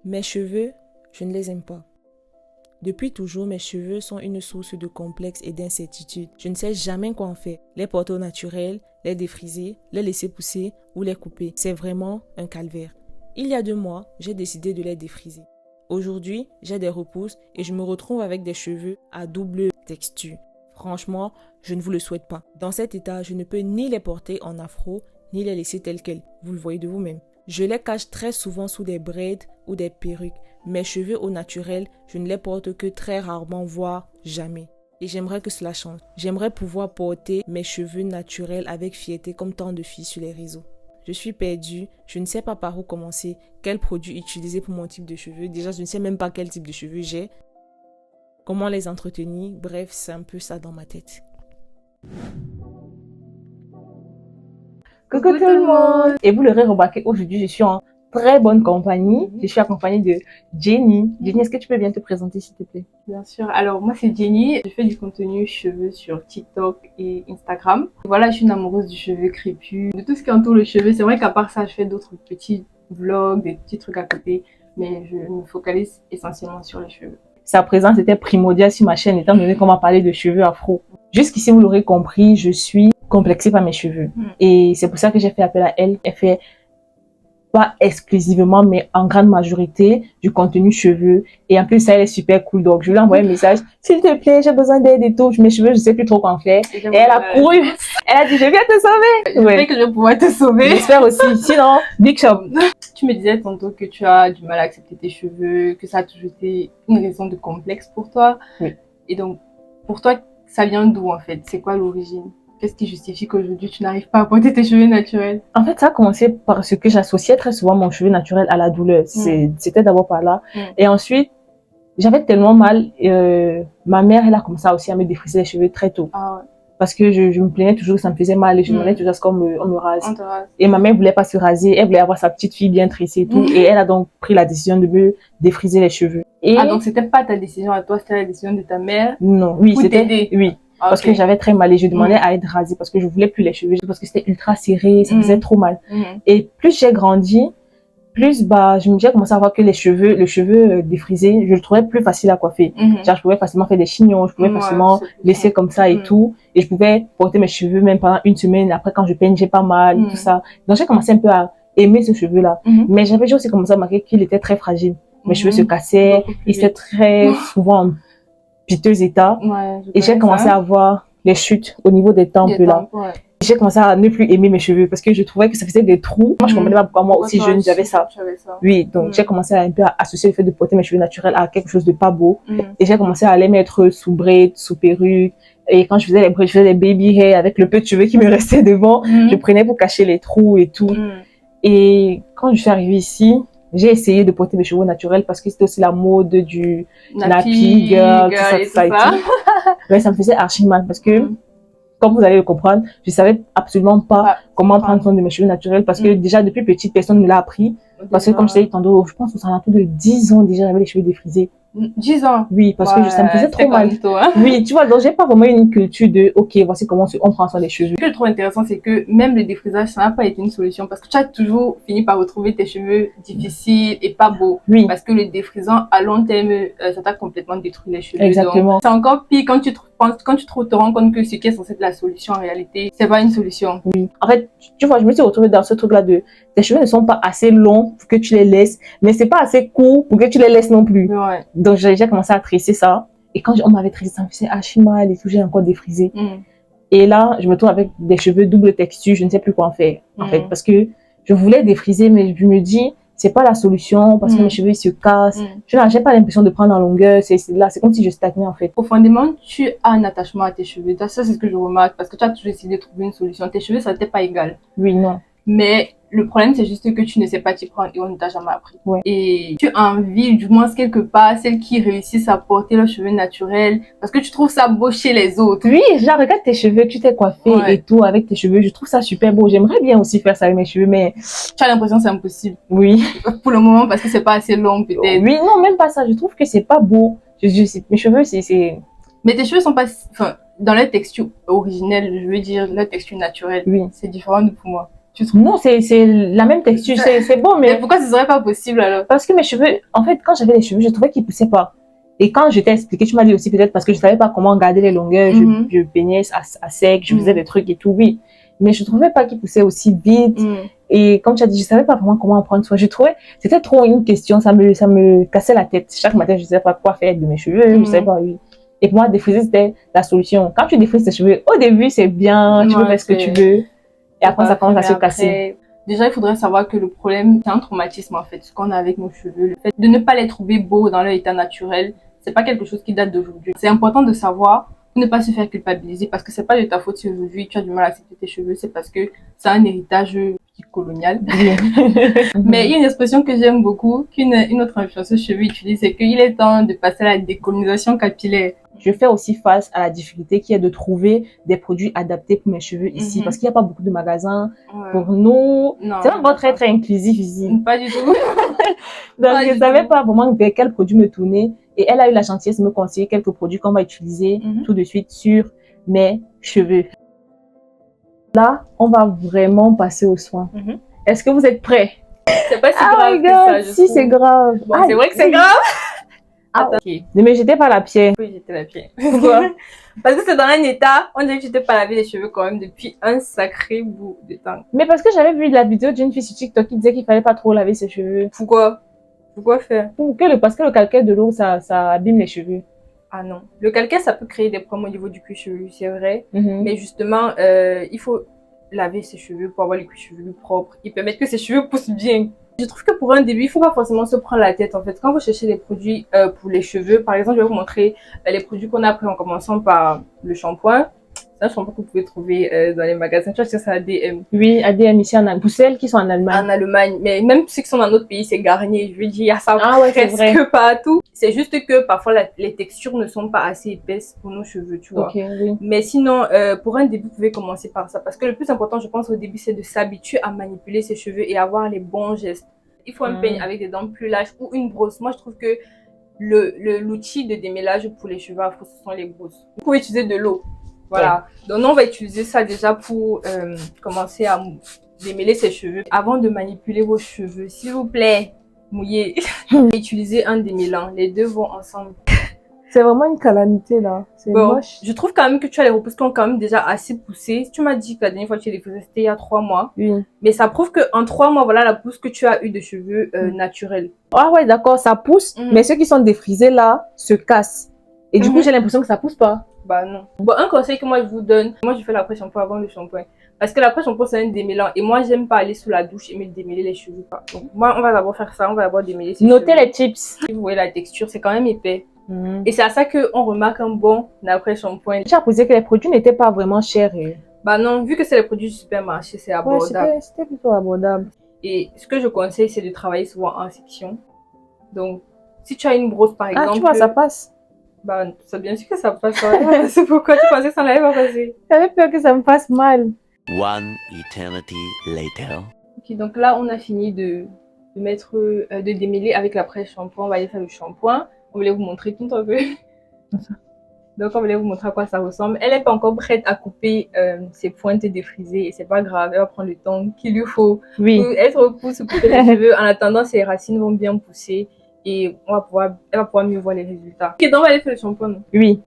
Mes cheveux, je ne les aime pas. Depuis toujours, mes cheveux sont une source de complexe et d'incertitude. Je ne sais jamais quoi en faire. Les porter au naturel, les défriser, les laisser pousser ou les couper. C'est vraiment un calvaire. Il y a 2 mois, j'ai décidé de les défriser. Aujourd'hui, j'ai des repousses et je me retrouve avec des cheveux à double texture. Franchement, je ne vous le souhaite pas. Dans cet état, je ne peux ni les porter en afro, ni les laisser tels quels. Vous le voyez de vous-même. Je les cache très souvent sous des braids ou des perruques. Mes cheveux au naturel, je ne les porte que très rarement, voire jamais. Et j'aimerais que cela change. J'aimerais pouvoir porter mes cheveux naturels avec fierté comme tant de filles sur les réseaux. Je suis perdue, je ne sais pas par où commencer, quel produit utiliser pour mon type de cheveux. Déjà, je ne sais même pas quel type de cheveux j'ai. Comment les entretenir, bref, c'est un peu ça dans ma tête. Coucou tout le monde! Et vous l'aurez remarqué, aujourd'hui je suis en très bonne compagnie. Je suis accompagnée de Jenny. Jenny, est-ce que tu peux bien te présenter s'il te plaît? Bien sûr. Alors moi c'est Jenny, je fais du contenu cheveux sur TikTok et Instagram. Voilà, je suis une amoureuse du cheveu crépus, de tout ce qui entoure le cheveu. C'est vrai qu'à part ça, je fais d'autres petits vlogs, des petits trucs à côté, mais je me focalise essentiellement sur les cheveux. Sa présence était primordiale sur ma chaîne étant donné qu'on m'a parlé de cheveux afro. Jusqu'ici, vous l'aurez compris, je suis complexée par mes cheveux. Et c'est pour ça que j'ai fait appel à elle. Elle fait pas exclusivement, mais en grande majorité, du contenu cheveux. Et en plus, ça, elle est super cool. Donc, je lui ai envoyé un message. S'il te plaît, j'ai besoin d'aide et tout. Mes cheveux, je sais plus trop quoi en faire. Et elle a couru. Elle a dit, je viens te sauver. J'espère que je vais pouvoir te sauver. J'espère aussi. Sinon, big shop. Tu me disais tantôt que tu as du mal à accepter tes cheveux, que ça a toujours été une raison de complexe pour toi. Oui. Et donc, pour toi, ça vient d'où en fait? C'est quoi l'origine? Qu'est-ce qui justifie qu'aujourd'hui tu n'arrives pas à porter tes cheveux naturels? En fait, ça a commencé par ce que j'associais très souvent mon cheveu naturel à la douleur. C'était d'abord par là. Et ensuite, j'avais tellement mal. Ma mère, elle a commencé aussi à me défriser les cheveux très tôt. Ah ouais. Parce que je me plaignais toujours que ça me faisait mal et je demandais toujours à ce qu'on me rase. On te rase. Et ma mère voulait pas se raser, elle voulait avoir sa petite fille bien tressée et tout. Et elle a donc pris la décision de me défriser les cheveux. Et Ah, donc c'était pas ta décision à toi, c'était la décision de ta mère? non, oui, Pour c'était, t'aider. oui. Ah, Parce que j'avais très mal et je demandais à être rasée parce que je voulais plus les cheveux, parce que c'était ultra serré, ça faisait trop mal. Et plus j'ai grandi, plus j'ai commencé à voir que le cheveu défrisé, je le trouvais plus facile à coiffer. Genre, je pouvais facilement faire des chignons, je pouvais facilement laisser comme ça et tout. Et je pouvais porter mes cheveux même pendant 1 semaine. Après, quand je peigne, j'ai pas mal, tout ça. Donc, j'ai commencé un peu à aimer ce cheveu-là. Mais j'avais aussi commencé à remarquer qu'il était très fragile. Mes cheveux se cassaient, ils étaient très souvent en piteux état. Et j'ai commencé à avoir les chutes au niveau des tempes là. J'ai commencé à ne plus aimer mes cheveux parce que je trouvais que ça faisait des trous. Moi, je comprenais pas pourquoi moi aussi jeune, j'avais ça. Oui, donc j'ai commencé à un peu associer le fait de porter mes cheveux naturels à quelque chose de pas beau. Et j'ai commencé à les mettre sous braids, sous perruque. Et quand je faisais les braids, je faisais des baby hair avec le peu de cheveux qui me restait devant. Je prenais pour cacher les trous et tout. Et quand je suis arrivée ici, j'ai essayé de porter mes cheveux naturels parce que c'était aussi la mode du nappy girl, tout ça et tout. Mais ça me faisait archi mal parce que, comme vous allez le comprendre, je savais absolument pas comment prendre soin de mes cheveux naturels parce que déjà depuis petite, personne ne me l'a appris. Parce que comme je t'ai dit tantôt, je pense que ça a un peu de 10 ans déjà, j'avais les cheveux défrisés. 10 ans? Oui, parce que ça me faisait trop mal. Hein? Oui, tu vois, donc j'ai pas vraiment une culture de, ok, voici comment on prend soin des cheveux. Ce que je trouve intéressant, c'est que même le défrisage, ça n'a pas été une solution parce que tu as toujours fini par retrouver tes cheveux difficiles et pas beaux. Oui. Parce que le défrisant, à long terme, ça t'a complètement détruit les cheveux. Exactement. C'est encore pire quand tu te rends compte que ce qui est censé être la solution, en réalité, c'est pas une solution. Oui. En fait, tu vois, je me suis retrouvée dans ce truc-là de, tes cheveux ne sont pas assez longs pour que tu les laisses, mais c'est pas assez court pour que tu les laisses non plus. Ouais. Donc, j'ai commencé à tresser ça. Et quand on m'avait tressé, ça me faisait archi mal et tout, j'ai encore défrisé. Et là, je me trouve avec des cheveux double texture, je ne sais plus quoi en faire, en fait, parce que je voulais défriser, mais je me dis, c'est pas la solution parce que mes cheveux ils se cassent. J'ai pas l'impression de prendre en longueur, c'est comme si je stagnais en fait. Profondément, tu as un attachement à tes cheveux. Ça, c'est ce que je remarque parce que tu as toujours essayé de trouver une solution. Tes cheveux, ça n'était pas égal. Oui, non. Mais le problème, c'est juste que tu ne sais pas t'y prendre et on ne t'a jamais appris. Ouais. Et tu envies, du moins quelque part, celles qui réussissent à porter leurs cheveux naturels parce que tu trouves ça beau chez les autres. Oui, genre, regarde tes cheveux, tu t'es coiffé et tout avec tes cheveux. Je trouve ça super beau. J'aimerais bien aussi faire ça avec mes cheveux, mais... Tu as l'impression que c'est impossible. Oui. Pour le moment, parce que c'est pas assez long, peut-être. Oui, non, même pas ça. Je trouve que c'est pas beau. Mes cheveux, c'est... Mais tes cheveux sont pas... Enfin, dans leur texture originelle, je veux dire, leur texture naturelle, c'est différent de pour moi. Non, c'est la même texture, c'est beau, Mais mais pourquoi ce serait pas possible alors? parce que mes cheveux, en fait, quand j'avais les cheveux, je trouvais qu'ils poussaient pas. Et quand je t'ai expliqué, tu m'as dit aussi peut-être parce que je savais pas comment garder les longueurs, je peignais à sec, je faisais des trucs et tout, oui. Mais je trouvais pas qu'ils poussaient aussi vite. Et comme tu as dit, je savais pas vraiment comment en prendre soin. Je trouvais, c'était trop une question, ça me cassait la tête. Chaque matin, je savais pas quoi faire de mes cheveux, je savais pas, oui. Et pour moi, défriser, c'était la solution. Quand tu défrises tes cheveux, au début, c'est bien, tu peux faire ce que tu veux. Et après, ça commence à se casser. Déjà, il faudrait savoir que le problème, c'est un traumatisme en fait, ce qu'on a avec nos cheveux. Le fait de ne pas les trouver beaux dans leur état naturel, c'est pas quelque chose qui date d'aujourd'hui. C'est important de savoir pour ne pas se faire culpabiliser parce que c'est pas de ta faute si aujourd'hui tu as du mal à accepter tes cheveux, c'est parce que c'est un héritage colonial. Mais il y a une expression que j'aime beaucoup, qu'une autre influenceuse cheveux utilise, c'est qu'il est temps de passer à la décolonisation capillaire. Je fais aussi face à la difficulté qui est de trouver des produits adaptés pour mes cheveux ici, parce qu'il n'y a pas beaucoup de magasins pour nous. C'est vraiment très, très inclusif ici. Pas du tout. Donc, je ne savais pas vraiment vers quel produit me tourner. Et elle a eu la gentillesse de me conseiller quelques produits qu'on va utiliser tout de suite sur mes cheveux. Là, on va vraiment passer aux soins. Est-ce que vous êtes prêts? C'est pas si grave que ça, je si, c'est grave. Bon, c'est vrai que c'est grave. Attends. Ne me jetez pas la pierre. Oui, j'étais la pierre. Pourquoi? Parce que c'est dans un état, on dirait que tu t'es pas lavé les cheveux quand même depuis un sacré bout de temps. Mais parce que j'avais vu la vidéo d'une fille sur TikTok qui disait qu'il fallait pas trop laver ses cheveux. Pourquoi? Pourquoi faire? Parce que le calcaire de l'eau, ça abîme les cheveux. Ah non. Le calcaire, ça peut créer des problèmes au niveau du cuir chevelu, c'est vrai. Mais justement, il faut laver ses cheveux pour avoir les cuirs chevelus propres. Ils permettent que ses cheveux poussent bien. Je trouve que pour un début, il faut pas forcément se prendre la tête en fait. Quand vous cherchez des produits pour les cheveux, par exemple, je vais vous montrer les produits qu'on a pris en commençant par le shampoing. C'est un shampoing que vous pouvez trouver dans les magasins. Tu vois, c'est ADM. Oui, ADM ici en Allemagne. Pour celles qui sont en Allemagne. En Allemagne. Mais même ceux qui sont dans d'autres pays, c'est Garnier. Je veux dire, il y a ça presque partout. C'est juste que parfois les textures ne sont pas assez épaisses pour nos cheveux, tu vois. Oui. Mais sinon, pour un début, vous pouvez commencer par ça. Parce que le plus important, je pense, au début, c'est de s'habituer à manipuler ses cheveux et avoir les bons gestes. Il faut un peigne avec des dents plus larges ou une brosse. Moi, je trouve que l'outil de démêlage pour les cheveux afro, ce sont les brosses. Vous pouvez utiliser de l'eau. Voilà. Donc, nous, on va utiliser ça déjà pour commencer à démêler ses cheveux. Avant de manipuler vos cheveux, s'il vous plaît, mouillez. Utilisez un démêlant. Les deux vont ensemble. C'est vraiment une calamité là. C'est moche. Je trouve quand même que tu as les repousses qui ont quand même déjà assez poussé. Tu m'as dit que la dernière fois que tu les faisais, c'était il y a 3 mois. Oui. Mais ça prouve qu'en 3 mois, voilà la pousse que tu as eu de cheveux naturels. Ah ouais, d'accord, ça pousse. Mais ceux qui sont défrisés là se cassent. Et du coup, j'ai l'impression que ça pousse pas. Bah non. Bon, un conseil que moi je vous donne, moi je fais l'après-shampoing avant le shampoing. Parce que l'après-shampoing c'est un démêlant. Et moi j'aime pas aller sous la douche et me démêler les cheveux. Donc moi on va d'abord faire ça, on va d'abord démêler ses Notez cheveux. les tips. Si vous voyez la texture, c'est quand même épais. Et c'est à ça qu'on remarque un bon après-shampoing. J'ai appris que les produits n'étaient pas vraiment chers. Bah non, vu que c'est les produits du supermarché, c'est abordable. Ouais, c'était plutôt abordable. Et ce que je conseille, c'est de travailler souvent en section. Donc, si tu as une brosse par exemple... Ah, tu vois, ça passe. Bah, c'est bien sûr que ça passe. C'est pourquoi tu pensais que ça n'allait pas passer. J'avais peur que ça me fasse mal. One eternity later. Ok, donc là, on a fini de démêler avec l'après-shampoing. On va aller faire le shampoing. On voulait vous montrer tout un peu. Donc, on voulait vous montrer à quoi ça ressemble. Elle n'est pas encore prête à couper ses pointes défrisées. Et c'est pas grave, elle va prendre le temps qu'il lui faut pour être pousse, couper les cheveux. En attendant, ses racines vont bien pousser. Et elle va pouvoir mieux voir les résultats. Ok, donc on va aller faire le shampoing. Non? Oui.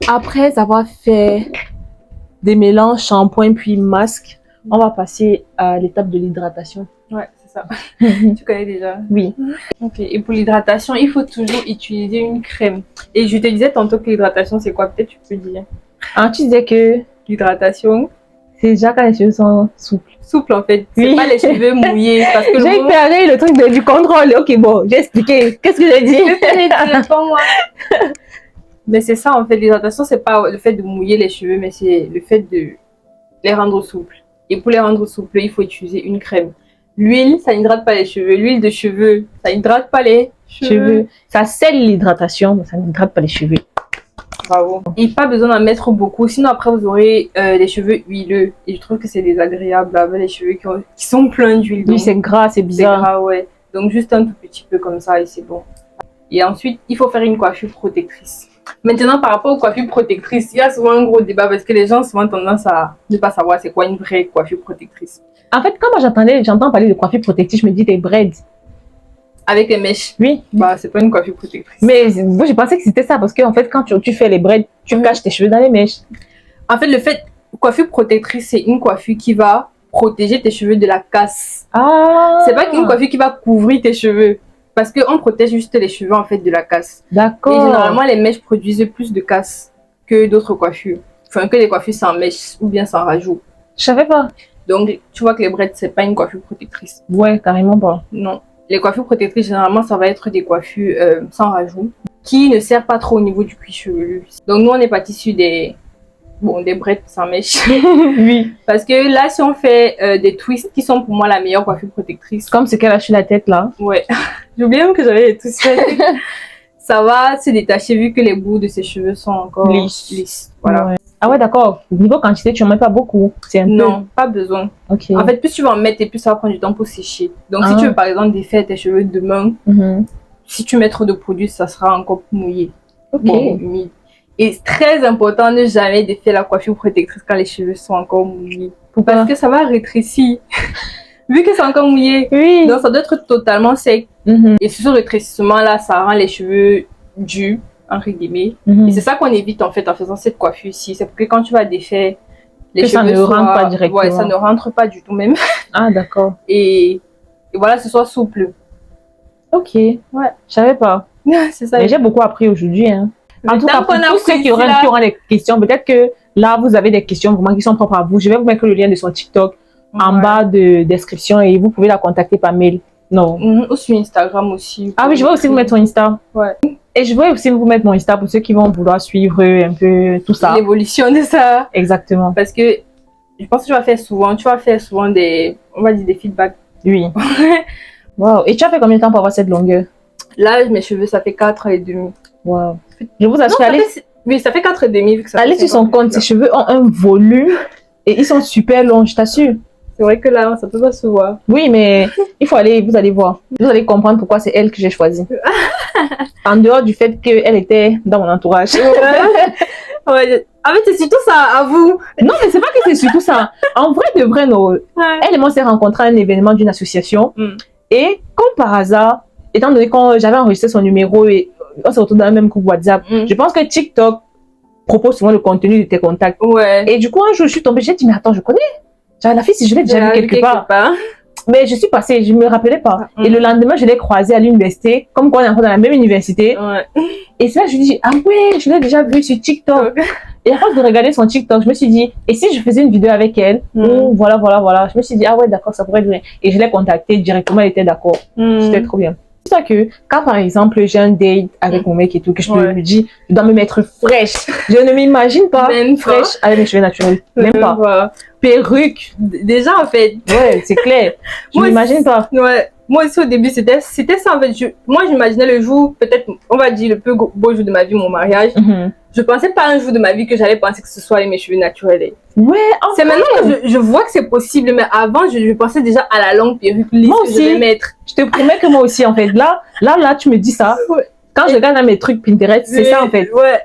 Après avoir fait des mélanges shampoing puis masque, on va passer à l'étape de l'hydratation. Ouais, c'est ça. Tu connais déjà. Oui. Ok, et pour l'hydratation, il faut toujours utiliser une crème. Et je te disais tantôt que l'hydratation, c'est quoi? Peut-être tu peux dire. Ah, tu disais que L'hydratation, c'est déjà quand les cheveux sont souples. souple en fait. C'est pas les cheveux mouillés. Parce que J'ai perdu le truc du contrôle. Ok, bon, j'ai expliqué. Qu'est-ce que j'ai dit? C'est pas moi. Mais c'est ça en fait, l'hydratation, c'est pas le fait de mouiller les cheveux, mais c'est le fait de les rendre souples. Et pour les rendre souples, il faut utiliser une crème. L'huile, ça n'hydrate pas les cheveux. L'huile de cheveux, ça n'hydrate pas les cheveux. Ça scelle l'hydratation, mais ça n'hydrate pas les cheveux. Bravo. Et pas besoin d'en mettre beaucoup, sinon après vous aurez des cheveux huileux. Et je trouve que c'est désagréable avec les cheveux qui sont pleins d'huile. Oui, c'est gras, c'est bizarre. C'est gras, ouais. Donc juste un tout petit peu comme ça et c'est bon. Et ensuite, il faut faire une coiffure protectrice. Maintenant, par rapport aux coiffures protectrices, il y a souvent un gros débat parce que les gens ont souvent tendance à ne pas savoir c'est quoi une vraie coiffure protectrice. En fait, quand moi j'entends parler de coiffure protectrice, je me dis des braids. Avec les mèches. Oui. Bah, c'est pas une coiffure protectrice. Mais moi, j'ai pensé que c'était ça parce que en fait, quand tu fais les braids, tu caches tes cheveux dans les mèches. En fait, coiffure protectrice, c'est une coiffure qui va protéger tes cheveux de la casse. Ah. C'est pas une coiffure qui va couvrir tes cheveux. Parce qu'on protège juste les cheveux en fait de la casse. D'accord. Et généralement, les mèches produisent plus de casse que d'autres coiffures. Enfin, que les coiffures sans mèches ou bien sans rajout. Je savais pas. Donc, tu vois que les braids, c'est pas une coiffure protectrice. Ouais, carrément pas. Non. Les coiffures protectrices, généralement, ça va être des coiffures sans rajout qui ne servent pas trop au niveau du cuir chevelu. Donc, nous, on est parti sur des braids sans mèches. Oui. Parce que là, si on fait des twists qui sont pour moi la meilleure coiffure protectrice. Comme ce qu'elle a sur la tête là. Ouais. J'ai oublié même que j'avais les twists. Ça va se détacher vu que les bouts de ses cheveux sont encore lisses. Voilà. Ouais. Ah ouais, d'accord. Niveau quantité, tu en mets pas beaucoup. C'est un peu. Non, pas besoin. Ok. En fait, plus tu vas en mettre et plus ça va prendre du temps pour sécher. Donc, si tu veux par exemple défaire tes cheveux demain, si tu mets trop de produits, ça sera encore mouillé. Ok. Bon, humide. Et c'est très important de ne jamais défaire la coiffure protectrice quand les cheveux sont encore mouillés. Pourquoi? Parce que ça va rétrécir. Vu que c'est encore mouillé. Oui. Donc, ça doit être totalement sec. Et ce rétrécissement-là, ça rend les cheveux durs, entre guillemets. Et c'est ça qu'on évite en fait en faisant cette coiffure-ci. C'est pour que quand tu vas défaire, les cheveux ça ne rentre pas directement. Ouais, ça ne rentre pas du tout même. Ah, d'accord. Et voilà, ce soit souple. Ok. Ouais. Je savais pas. C'est ça. Mais j'ai beaucoup appris aujourd'hui. Hein. En tout cas, pour tous ceux qui auront des questions, peut-être que là, vous avez des questions vraiment qui sont propres à vous. Je vais vous mettre le lien de son TikTok en bas de description et vous pouvez la contacter par mail. Non. Ou sur Instagram aussi. Ah oui, je vais aussi vous mettre son Insta. Ouais. Et je vais aussi vous mettre mon Insta pour ceux qui vont vouloir suivre un peu tout ça. L'évolution de ça. Exactement. Parce que je pense que tu vas faire souvent des feedbacks. Oui. Wow. Et tu as fait combien de temps pour avoir cette longueur? Là, mes cheveux, ça fait 4 ans et demi. Wow. Je vous assure, oui, ça fait 4 et demi. Allez sur son compte, ses cheveux ont un volume et ils sont super longs, je t'assure. C'est vrai que là, ça peut pas se voir. Oui, mais il faut aller, vous allez voir. Vous allez comprendre pourquoi c'est elle que j'ai choisie. En dehors du fait qu'elle était dans mon entourage. Ouais. Ah, mais c'est surtout ça, à vous. Non, mais c'est pas que c'est surtout ça. En vrai, de vrai, non. Elle et moi, on s'est rencontrés à un événement d'une association. Et comme par hasard, étant donné que j'avais enregistré son numéro et on se retrouve dans le même groupe WhatsApp, je pense que TikTok propose souvent le contenu de tes contacts. Ouais. Et du coup, un jour, je suis tombée, j'ai dit, mais attends, je connais. La fille, si je l'ai déjà vue quelque part. Mais je suis passée, je me rappelais pas. Et le lendemain, je l'ai croisée à l'université, comme quoi on est encore dans la même université. Ouais. Et c'est là, je me dis, ah ouais, je l'ai déjà vue sur TikTok. Et à force de regarder son TikTok, je me suis dit, et si je faisais une vidéo avec elle, ou voilà. Je me suis dit, ah ouais, d'accord, ça pourrait être bien. Et je l'ai contactée directement, elle était d'accord. C'était trop bien. C'est ça que, quand par exemple, j'ai un date avec mon mec et tout, que je me dis, je dois me mettre fraîche. Je ne m'imagine pas fraîche avec mes cheveux naturels. Même pas. Perruque. Déjà, en fait. Ouais, c'est clair. Je m'imagine pas. Ouais. Moi aussi, au début, c'était ça, en fait. Moi, j'imaginais le jour, peut-être, on va dire, le plus beau jour de ma vie, mon mariage. Je pensais pas un jour de ma vie que j'allais penser que ce soit avec mes cheveux naturels. Ouais, c'est maintenant que je vois que c'est possible, mais avant, je pensais déjà à la longue perruque lisse que je vais mettre. Je te promets que moi aussi, en fait. Là, tu me dis ça. Ouais. Quand je regarde mes trucs Pinterest, c'est ça, en fait. Ouais.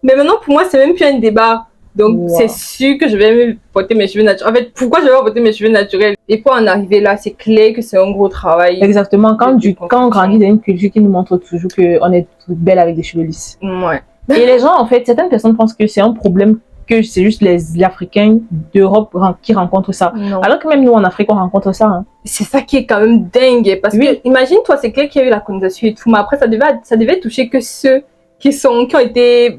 Mais maintenant, pour moi, c'est même plus un débat. Donc, c'est sûr que je vais porter mes cheveux naturels. En fait, pourquoi je vais porter mes cheveux naturels? Et pour en arriver là, c'est clair que c'est un gros travail. Exactement. Quand on grandit dans une culture qui nous montre toujours qu'on est belle avec des cheveux lisses. Ouais. Et les gens, en fait, certaines personnes pensent que c'est un problème, que c'est juste les Africains d'Europe qui rencontrent ça. Non. Alors que même nous, en Afrique, on rencontre ça. Hein. C'est ça qui est quand même dingue. Parce que, imagine-toi, c'est clair qu'il y a eu la colonisation et tout, mais après, ça devait toucher que ceux qui ont été,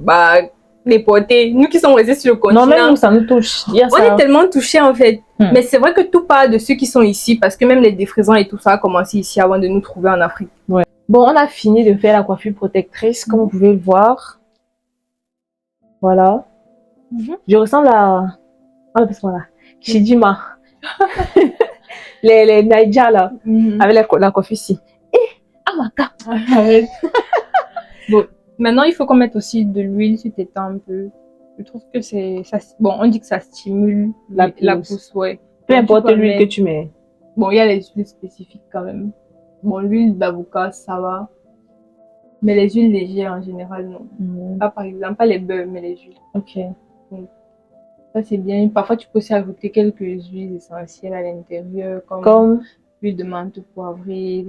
déportés. Nous qui sommes restés sur le continent. Non, même nous, ça nous touche. On est tellement touchés, en fait. Mais c'est vrai que tout part de ceux qui sont ici, parce que même les défrisants et tout ça a commencé ici avant de nous trouver en Afrique. Ouais. Bon, on a fini de faire la coiffure protectrice, comme vous pouvez le voir. Voilà. Je ressemble à... Ah, parce que voilà. Chidima. les Naija, là. Avec la coiffure ici. Amaka. Bon, Maintenant, il faut qu'on mette aussi de l'huile sur tes temps un peu. Je trouve que bon, on dit que ça stimule la pousse, ouais. Peu importe l'huile que tu mets. Bon, il y a les huiles spécifiques quand même. Bon, l'huile d'avocat, ça va. Mais les huiles légères, en général, non. Pas, par exemple, pas les beurres, mais les huiles. Ok. Donc, ça, c'est bien. Parfois, tu peux aussi ajouter quelques huiles essentielles à l'intérieur, comme l'huile de menthe poivrée.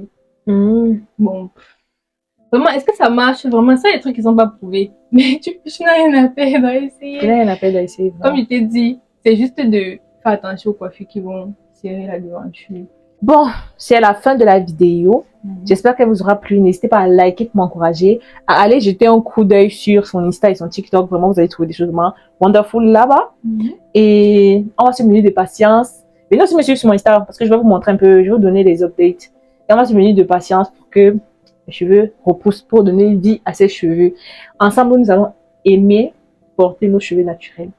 Bon. Vraiment, est-ce que ça marche? Vraiment, ça, les trucs qui sont pas prouvés. Mais tu n'as rien à faire d'essayer. Tu n'as rien à faire d'essayer. Comme je t'ai dit, c'est juste de faire attention aux coiffures qui vont serrer la devanture. Bon, c'est la fin de la vidéo. J'espère qu'elle vous aura plu. N'hésitez pas à liker pour m'encourager, à aller jeter un coup d'œil sur son Insta et son TikTok. Vraiment, vous allez trouver des choses vraiment wonderful là-bas. Et on va se munir de patience. Venez aussi me suivre sur mon Insta parce que je vais vous montrer un peu, je vais vous donner les updates. Et on va se munir de patience pour que les cheveux repoussent, pour donner vie à ces cheveux. Ensemble, nous allons aimer porter nos cheveux naturels.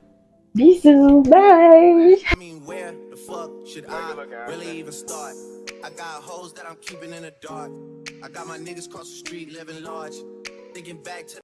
Bisous, bye! I mean, where the fuck should I really even start? I got hoes that I'm keeping in the dark. I got my niggas across the street living large. Thinking back to the